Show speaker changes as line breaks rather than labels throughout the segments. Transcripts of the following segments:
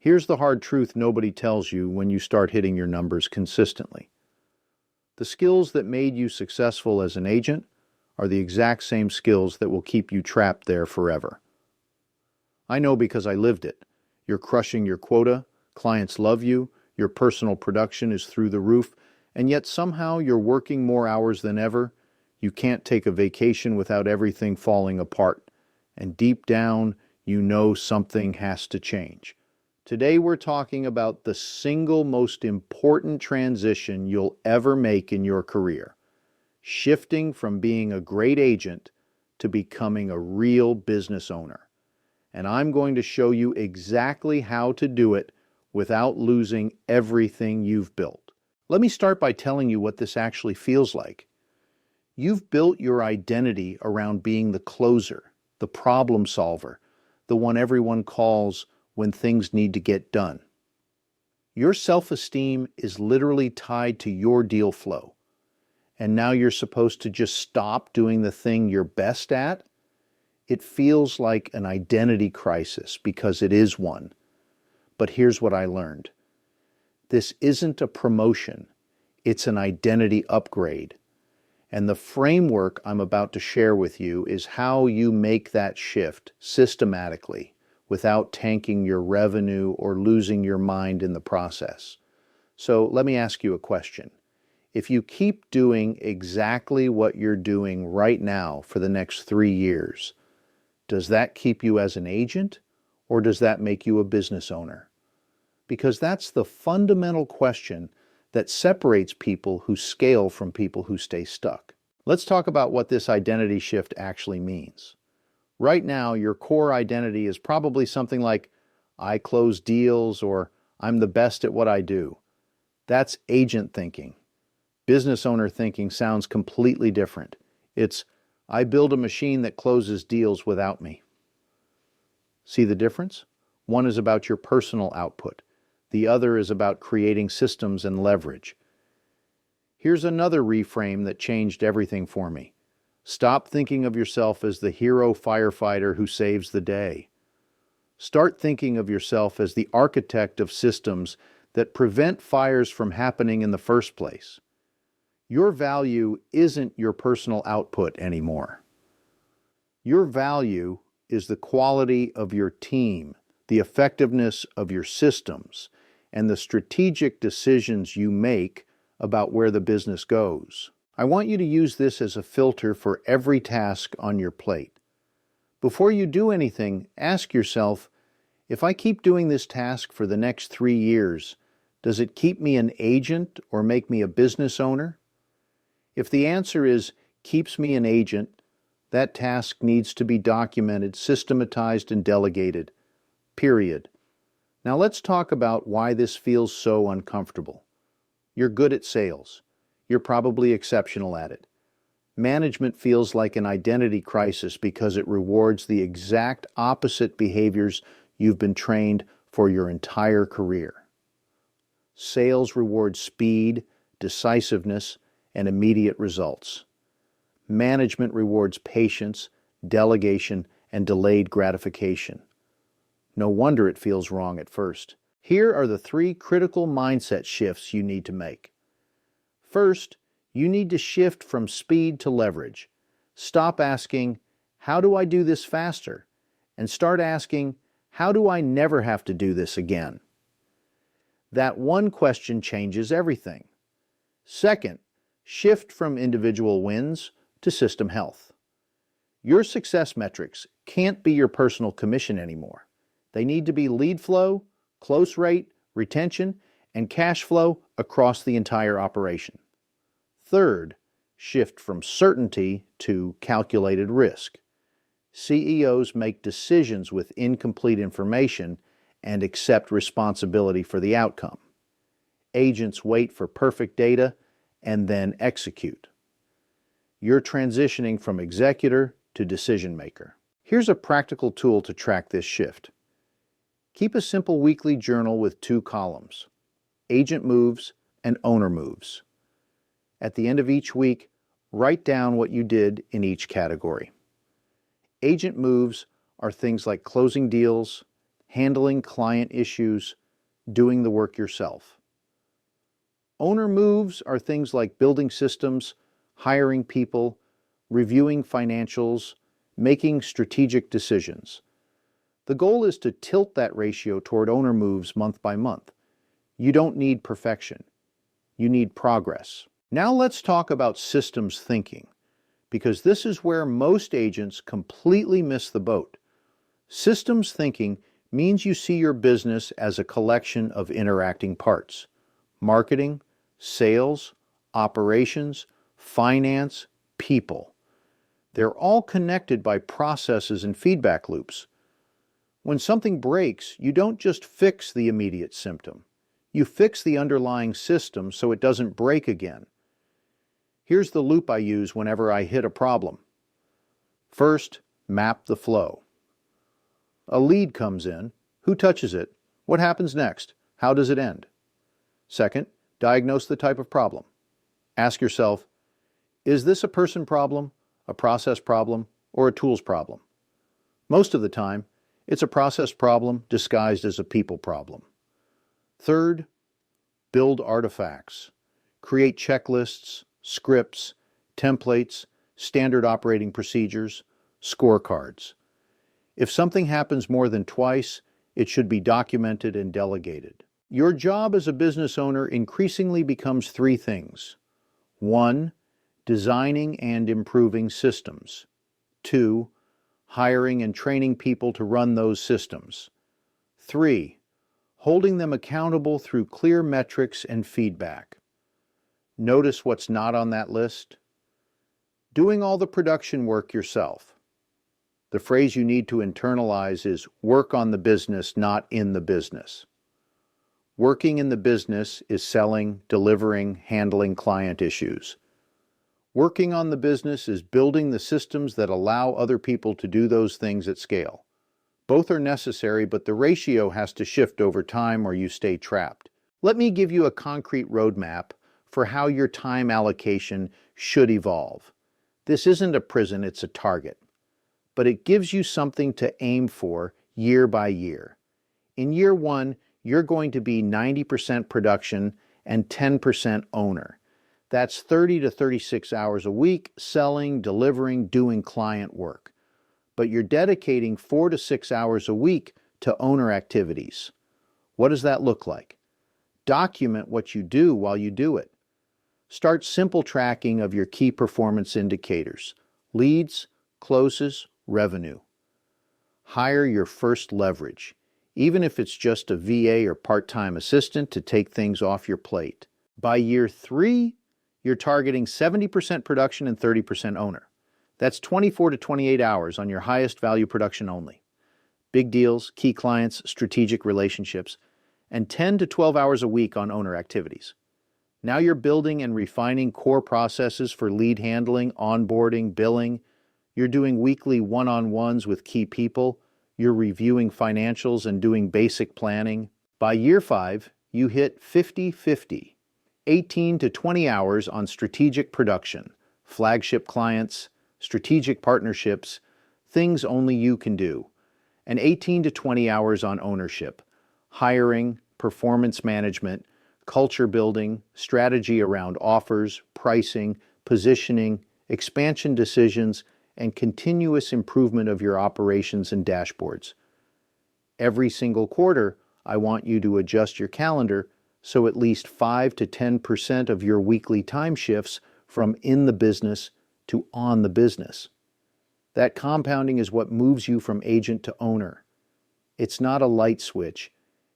Here's the hard truth nobody tells you when you start hitting your numbers consistently. The skills that made you successful as an agent are the exact same skills that will keep you trapped there forever. I know because I lived it. You're crushing your quota, clients love you, your personal production is through the roof, and yet somehow you're working more hours than ever. You can't take a vacation without everything falling apart. And deep down, you know something has to change. Today we're talking about the single most important transition you'll ever make in your career. Shifting from being a great agent to becoming a real business owner. And I'm going to show you exactly how to do it without losing everything you've built. Let me start by telling you what this actually feels like. You've built your identity around being the closer, the problem solver, the one everyone calls when things need to get done. Your self-esteem is literally tied to your deal flow. And now you're supposed to just stop doing the thing you're best at? It feels like an identity crisis because it is one. But here's what I learned. This isn't a promotion. It's an identity upgrade. And the framework I'm about to share with you is how you make that shift systematically without tanking your revenue or losing your mind in the process. So let me ask you a question. If you keep doing exactly what you're doing right now for the next 3 years, does that keep you as an agent or does that make you a business owner? Because that's the fundamental question that separates people who scale from people who stay stuck. Let's talk about what this identity shift actually means. Right now, your core identity is probably something like, I close deals, or I'm the best at what I do. That's agent thinking. Business owner thinking sounds completely different. It's, I build a machine that closes deals without me. See the difference? One is about your personal output. The other is about creating systems and leverage. Here's another reframe that changed everything for me. Stop thinking of yourself as the hero firefighter who saves the day. Start thinking of yourself as the architect of systems that prevent fires from happening in the first place. Your value isn't your personal output anymore. Your value is the quality of your team, the effectiveness of your systems, and the strategic decisions you make about where the business goes. I want you to use this as a filter for every task on your plate. Before you do anything, ask yourself, if I keep doing this task for the next 3 years, does it keep me an agent or make me a business owner? If the answer is keeps me an agent, that task needs to be documented, systematized, and delegated. Period. Now let's talk about why this feels so uncomfortable. You're good at sales. You're probably exceptional at it. Management feels like an identity crisis because it rewards the exact opposite behaviors you've been trained for your entire career. Sales rewards speed, decisiveness, and immediate results. Management rewards patience, delegation, and delayed gratification. No wonder it feels wrong at first. Here are the 3 critical mindset shifts you need to make. First, you need to shift from speed to leverage. Stop asking, how do I do this faster? And start asking, how do I never have to do this again? That one question changes everything. Second, shift from individual wins to system health. Your success metrics can't be your personal commission anymore. They need to be lead flow, close rate, retention, and cash flow across the entire operation. Third, shift from certainty to calculated risk. CEOs make decisions with incomplete information and accept responsibility for the outcome. Agents wait for perfect data and then execute. You're transitioning from executor to decision maker. Here's a practical tool to track this shift. Keep a simple weekly journal with 2 columns, agent moves and owner moves. At the end of each week, write down what you did in each category. Agent moves are things like closing deals, handling client issues, doing the work yourself. Owner moves are things like building systems, hiring people, reviewing financials, making strategic decisions. The goal is to tilt that ratio toward owner moves month by month. You don't need perfection. You need progress. Now let's talk about systems thinking, because this is where most agents completely miss the boat. Systems thinking means you see your business as a collection of interacting parts: marketing, sales, operations, finance, people. They're all connected by processes and feedback loops. When something breaks, you don't just fix the immediate symptom. You fix the underlying system so it doesn't break again. Here's the loop I use whenever I hit a problem. First, map the flow. A lead comes in. Who touches it? What happens next? How does it end? Second, diagnose the type of problem. Ask yourself, is this a person problem, a process problem, or a tools problem? Most of the time, it's a process problem disguised as a people problem. Third, build artifacts. Create checklists, scripts, templates, standard operating procedures, scorecards. If something happens more than twice, it should be documented and delegated. Your job as a business owner increasingly becomes three things. 1. Designing and improving systems. 2. Hiring and training people to run those systems. 3. Holding them accountable through clear metrics and feedback. Notice what's not on that list? Doing all the production work yourself. The phrase you need to internalize is work on the business, not in the business. Working in the business is selling, delivering, handling client issues. Working on the business is building the systems that allow other people to do those things at scale. Both are necessary, but the ratio has to shift over time or you stay trapped. Let me give you a concrete roadmap for how your time allocation should evolve. This isn't a prison, it's a target. But it gives you something to aim for year by year. In year 1, you're going to be 90% production and 10% owner. That's 30 to 36 hours a week selling, delivering, doing client work. But you're dedicating 4 to 6 hours a week to owner activities. What does that look like? Document what you do while you do it. Start simple tracking of your key performance indicators: leads, closes, revenue. Hire your first leverage, even if it's just a VA or part-time assistant to take things off your plate. By year 3, you're targeting 70% production and 30% owner. That's 24 to 28 hours on your highest value production only. Big deals, key clients, strategic relationships, and 10 to 12 hours a week on owner activities. Now you're building and refining core processes for lead handling, onboarding, billing. You're doing weekly one-on-ones with key people. You're reviewing financials and doing basic planning. By year 5, you hit 50-50, 18 to 20 hours on strategic production, flagship clients, strategic partnerships, things only you can do, and 18 to 20 hours on ownership, hiring, performance management, culture building, strategy around offers, pricing, positioning, expansion decisions, and continuous improvement of your operations and dashboards. Every single quarter, I want you to adjust your calendar so at least 5 to 10% of your weekly time shifts from in the business to on the business. That compounding is what moves you from agent to owner. It's not a light switch.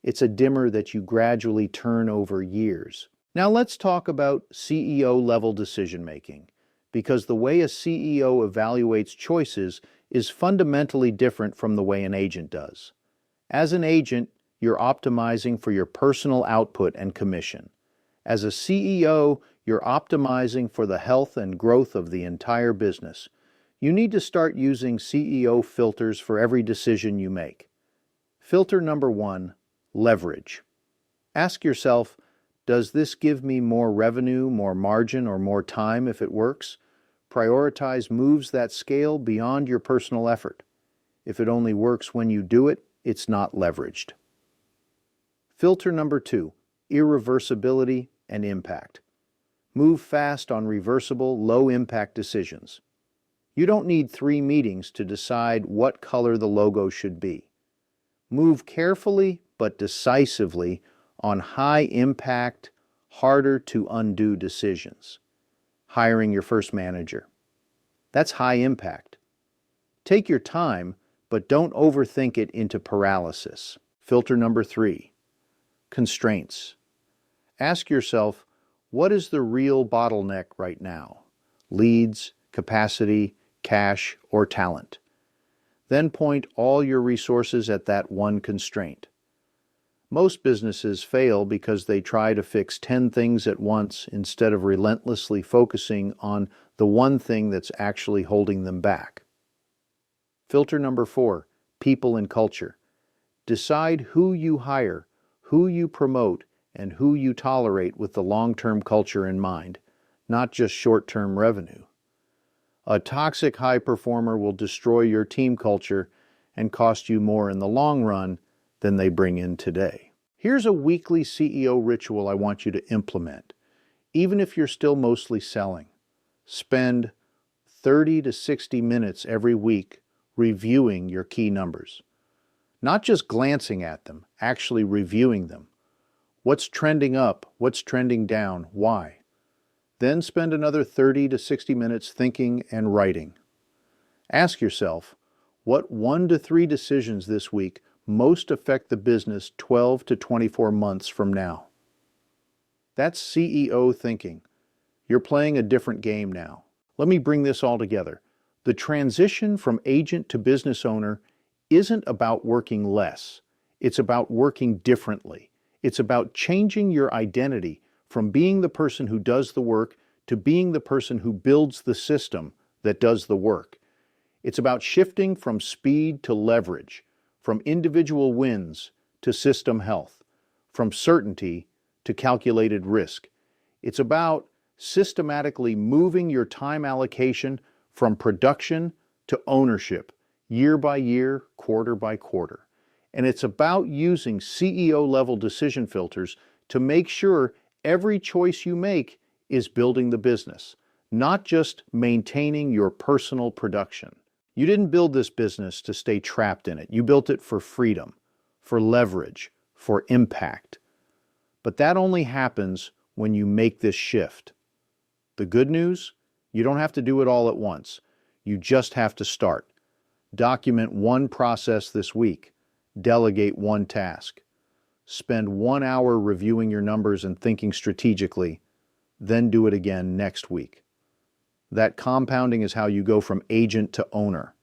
It's a dimmer that you gradually turn over years. Now let's talk about CEO-level decision-making, because the way a CEO evaluates choices is fundamentally different from the way an agent does. As an agent, you're optimizing for your personal output and commission. As a CEO, you're optimizing for the health and growth of the entire business. You need to start using CEO filters for every decision you make. Filter number 1, leverage. Ask yourself, does this give me more revenue, more margin, or more time if it works? Prioritize moves that scale beyond your personal effort. If it only works when you do it, it's not leveraged. Filter number 2, irreversibility and impact. Move fast on reversible, low-impact decisions. You don't need 3 meetings to decide what color the logo should be. Move carefully but decisively on high-impact, harder-to-undo decisions. Hiring your first manager. That's high impact. Take your time, but don't overthink it into paralysis. Filter number 3, constraints. Ask yourself, what is the real bottleneck right now? Leads, capacity, cash, or talent? Then point all your resources at that one constraint. Most businesses fail because they try to fix 10 things at once instead of relentlessly focusing on the one thing that's actually holding them back. Filter number 4, people and culture. Decide who you hire, who you promote, and who you tolerate with the long-term culture in mind, not just short-term revenue. A toxic high performer will destroy your team culture and cost you more in the long run than they bring in today. Here's a weekly CEO ritual I want you to implement, even if you're still mostly selling. Spend 30 to 60 minutes every week reviewing your key numbers. Not just glancing at them, actually reviewing them. What's trending up? What's trending down? Why? Then spend another 30 to 60 minutes thinking and writing. Ask yourself, what 1 to 3 decisions this week most affect the business 12 to 24 months from now? That's CEO thinking. You're playing a different game now. Let me bring this all together. The transition from agent to business owner isn't about working less. It's about working differently. It's about changing your identity from being the person who does the work to being the person who builds the system that does the work. It's about shifting from speed to leverage, from individual wins to system health, from certainty to calculated risk. It's about systematically moving your time allocation from production to ownership, year by year, quarter by quarter. And it's about using CEO-level decision filters to make sure every choice you make is building the business, not just maintaining your personal production. You didn't build this business to stay trapped in it. You built it for freedom, for leverage, for impact. But that only happens when you make this shift. The good news? You don't have to do it all at once. You just have to start. Document one process this week. Delegate one task. Spend 1 hour reviewing your numbers and thinking strategically, then do it again next week. That compounding is how you go from agent to owner.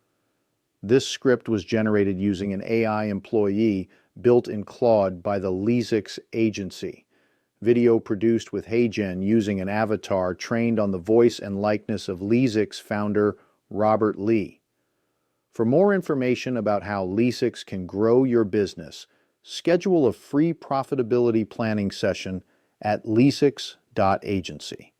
This script was generated using an AI employee built in Claude by the Lesix agency. Video produced with HeyGen using an avatar trained on the voice and likeness of Lesix founder Robert Lee. For more information about how Lesix can grow your business, schedule a free profitability planning session at lesix.agency.